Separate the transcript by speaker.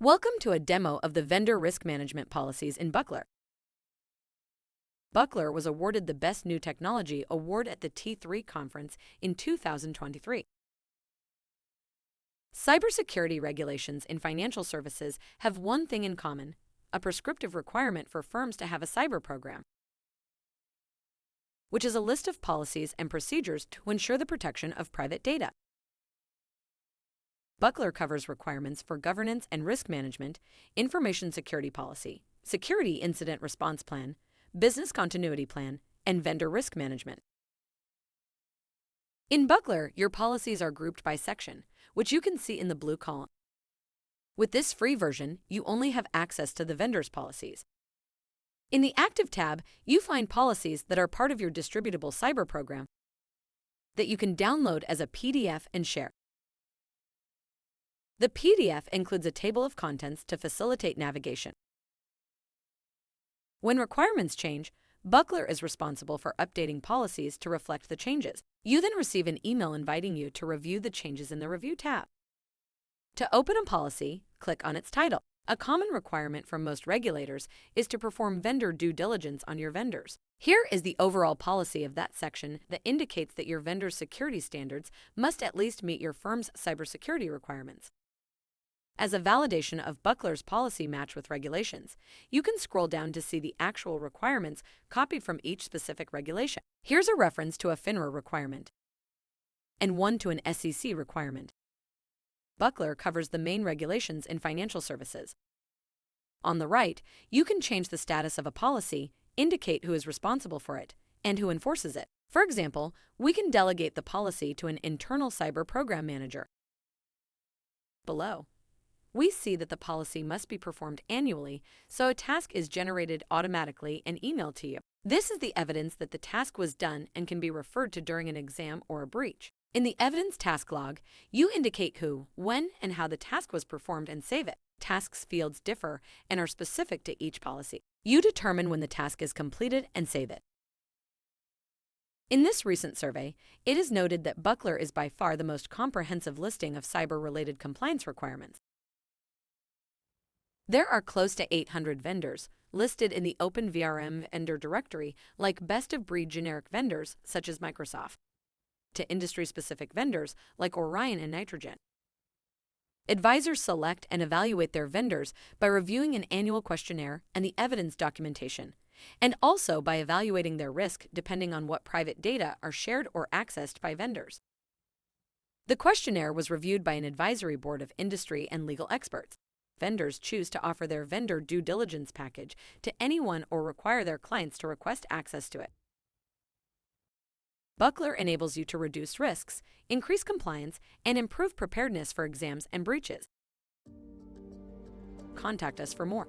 Speaker 1: Welcome to a demo of the vendor risk management policies in Buckler. Buckler was awarded the Best New Technology Award at the T3 conference in 2023. Cybersecurity regulations in financial services have one thing in common: a prescriptive requirement for firms to have a cyber program, which is a list of policies and procedures to ensure the protection of private data. Buckler covers requirements for governance and risk management, information security policy, security incident response plan, business continuity plan, and vendor risk management. In Buckler, your policies are grouped by section, which you can see in the blue column. With this free version, you only have access to the vendor's policies. In the Active tab, you find policies that are part of your distributable cyber program that you can download as a PDF and share. The PDF includes a table of contents to facilitate navigation. When requirements change, Buckler is responsible for updating policies to reflect the changes. You then receive an email inviting you to review the changes in the Review tab. To open a policy, click on its title. A common requirement from most regulators is to perform vendor due diligence on your vendors. Here is the overall policy of that section that indicates that your vendor's security standards must at least meet your firm's cybersecurity requirements. As a validation of Buckler's policy match with regulations, you can scroll down to see the actual requirements copied from each specific regulation. Here's a reference to a FINRA requirement and one to an SEC requirement. Buckler covers the main regulations in financial services. On the right, you can change the status of a policy, indicate who is responsible for it, and who enforces it. For example, we can delegate the policy to an internal cyber program manager. Below, we see that the policy must be performed annually, so a task is generated automatically and emailed to you. This is the evidence that the task was done and can be referred to during an exam or a breach. In the evidence task log, you indicate who, when, and how the task was performed and save it. Tasks fields differ and are specific to each policy. You determine when the task is completed and save it. In this recent survey, it is noted that Buckler is by far the most comprehensive listing of cyber-related compliance requirements. There are close to 800 vendors listed in the Open VRM vendor directory, like best-of-breed generic vendors such as Microsoft, to industry-specific vendors like Orion and Nitrogen. Advisors select and evaluate their vendors by reviewing an annual questionnaire and the evidence documentation, and also by evaluating their risk depending on what private data are shared or accessed by vendors. The questionnaire was reviewed by an advisory board of industry and legal experts. Vendors choose to offer their vendor due diligence package to anyone or require their clients to request access to it. Buckler enables you to reduce risks, increase compliance, and improve preparedness for exams and breaches. Contact us for more.